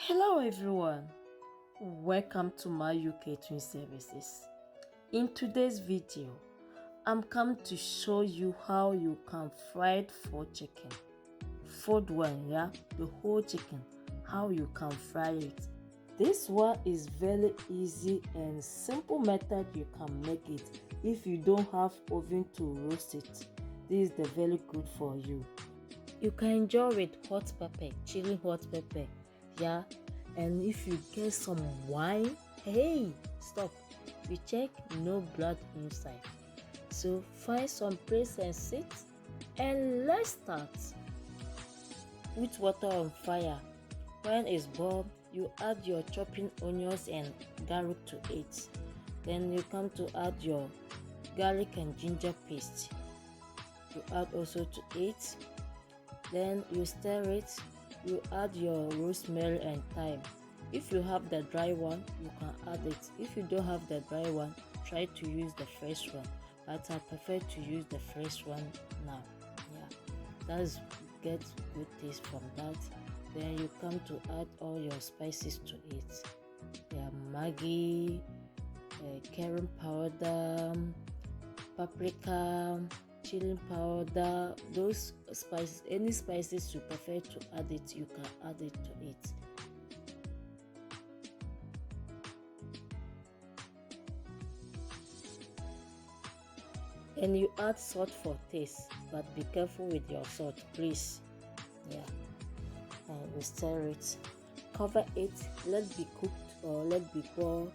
Hello everyone, welcome to my UK Twin Services. In today's video, I'm come to show you how you can fry fried chicken. Food one, yeah, the whole chicken, how you can fry it. This one is very easy and simple method you can make it if you don't have oven to roast it. This is the very good for you. You can enjoy with hot pepper, chili hot pepper, yeah. And if you get some wine, hey, stop, you check no blood inside. So find some place and sit, and let's start. Put water on fire. When it's boiled, you add your chopping onions and garlic to it. Then you come to add your garlic and ginger paste. You add also to it. Then you stir it. You add your rosemary and thyme. If you have the dry one, you can add it. If you don't have the dry one, try to use the fresh one. But I prefer to use the fresh one now. Yeah, that's get good taste from that. Then you come to add all your spices to it. Yeah, Maggi, Chilli Powder, Paprika, Chilli Powder, those spices, any spices you prefer to add it, you can add it to it. And you add salt for taste, but be careful with your salt, please. Yeah, and you stir it, cover it, let it be cooked or let it be boiled.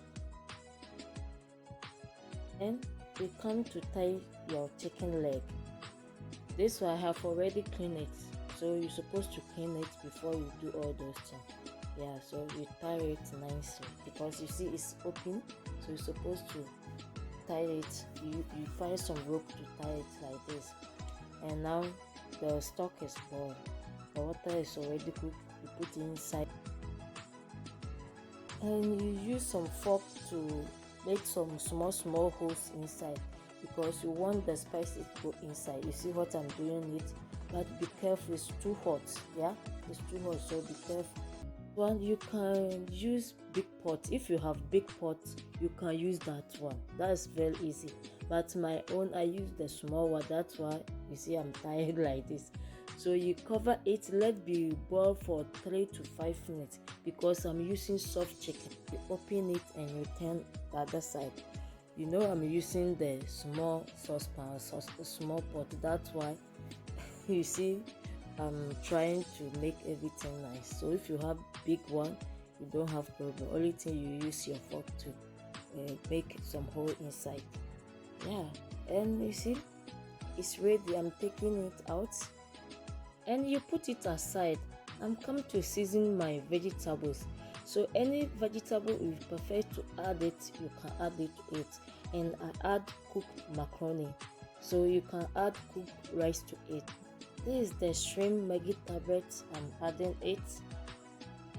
And you come to tie your chicken leg. This one I have already cleaned it, so you're supposed to clean it before you do all those things. Yeah, so you tie it nicely because you see it's open, so you're supposed to tie it. You find some rope to tie it like this. And now the stock is boiled, the water is already cooked, you put it inside, and you use some fork to make some small holes inside because you want the spices to go inside. You see what I'm doing it, but be careful, it's too hot. Yeah, it's too hot, so be careful. One, you can use big pot. If you have big pot, you can use that one. That's very easy, but my own, I use the small one. That's why you see I'm tired like this. So you cover it, let be boil for 3 to 5 minutes because I'm using soft chicken. You open it and you turn the other side. You know I'm using the small saucepan, small pot. That's why you see I'm trying to make everything nice. So if you have big one, you don't have problem. Only thing you use your fork to make some hole inside. Yeah, and you see it's ready. I'm taking it out and you put it aside. I'm come to season my vegetables. So any vegetable you prefer to add it, you can add it to it. And I add cooked macaroni, so you can add cooked rice to it. This is the shrimp Maggi tablet, I'm adding it,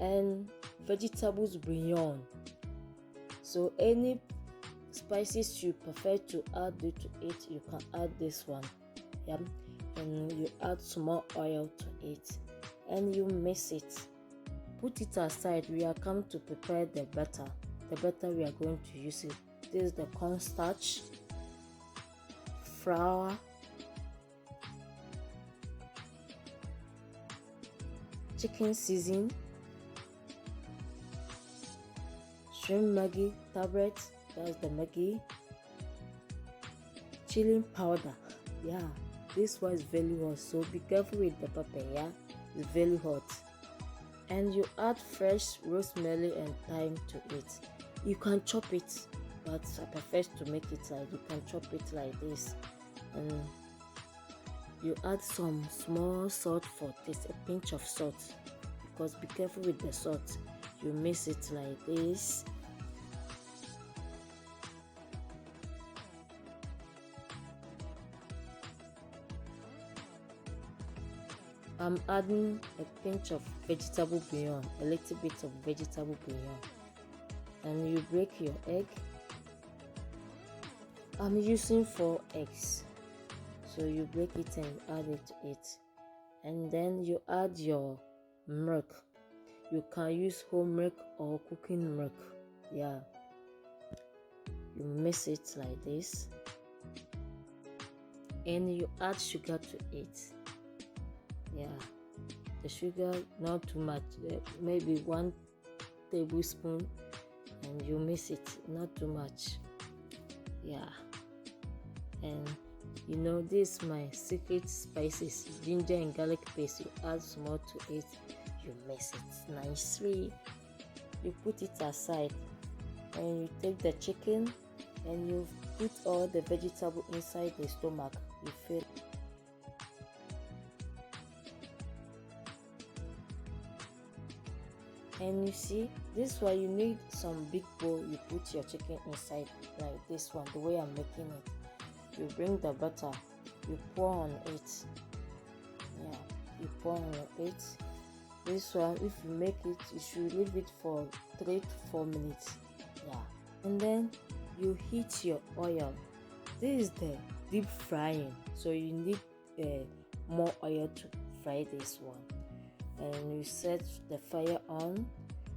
and vegetables bouillon. So any spices you prefer to add it to it, you can add this one. Yeah, and you add small oil to it and you mix it. Put it aside. We are come to prepare the batter. The batter we are going to use it. This is the cornstarch, flour, chicken seasoning, shrimp Maggi tablet, that's the Maggi, chili powder. Yeah, this one is very hot, so be careful with the pepper. Yeah, it's very hot. And you add fresh rosemary and thyme to it. You can chop it, but I prefer to make it like, you can chop it like this. And you add some small salt for taste, a pinch of salt, because be careful with the salt. You mix it like this. I'm adding a pinch of vegetable bouillon, a little bit of vegetable bouillon, and you break your egg. I'm using 4 eggs, so you break it and add it to it, and then you add your milk. You can use whole milk or cooking milk. Yeah, you mix it like this and you add sugar to it. Yeah, the sugar not too much, maybe 1 tablespoon, and you mix it, not too much. Yeah, and you know, this my secret spices, ginger and garlic paste. You add small to it, you mix it nicely, you put it aside, and you take the chicken and you put all the vegetable inside the stomach. You fill. And you see, this is why you need some big bowl. You put your chicken inside like this one, the way I'm making it. You bring the butter, you pour on it. Yeah, you pour on it. This one, if you make it, you should leave it for 3 to 4 minutes. Yeah, and then you heat your oil. This is the deep frying, so you need more oil to fry this one. And you set the fire on.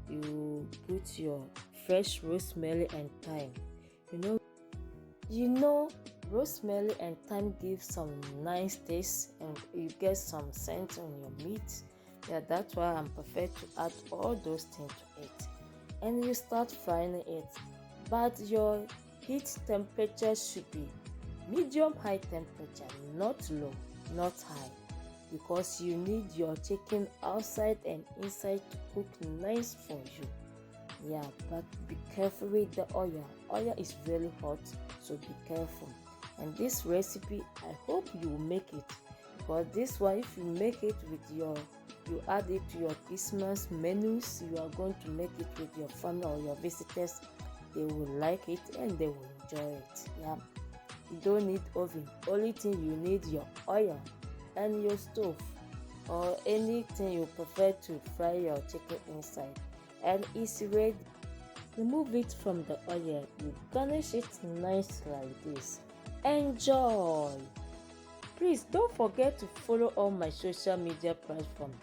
You put your fresh rosemary and thyme. You know, rosemary and thyme give some nice taste, and you get some scent on your meat. Yeah, that's why I'm prefer to add all those things to it. And you start frying it, but your heat temperature should be medium high temperature, not low, not high, because you need your chicken outside and inside to cook nice for you. Yeah, but be careful with the oil. Oil is very hot, so be careful. And this recipe, I hope you will make it, because this one, if you make it with you add it to your Christmas menus, you are going to make it with your family or your visitors, they will like it and they will enjoy it. Yeah, you don't need oven. Only thing you need your oil and your stove, or anything you prefer to fry your chicken inside, and it's ready. Remove it from the oil, you garnish it nice like this. Enjoy. Please don't forget to follow all my social media platforms: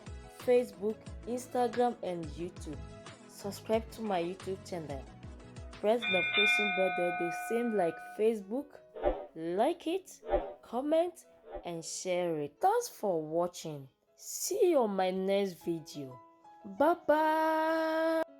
Facebook, Instagram, and YouTube. Subscribe to my YouTube channel. Press the notification bell there, the same like Facebook. Like it, comment, and share it. Thanks for watching. See you on my next video. Bye bye.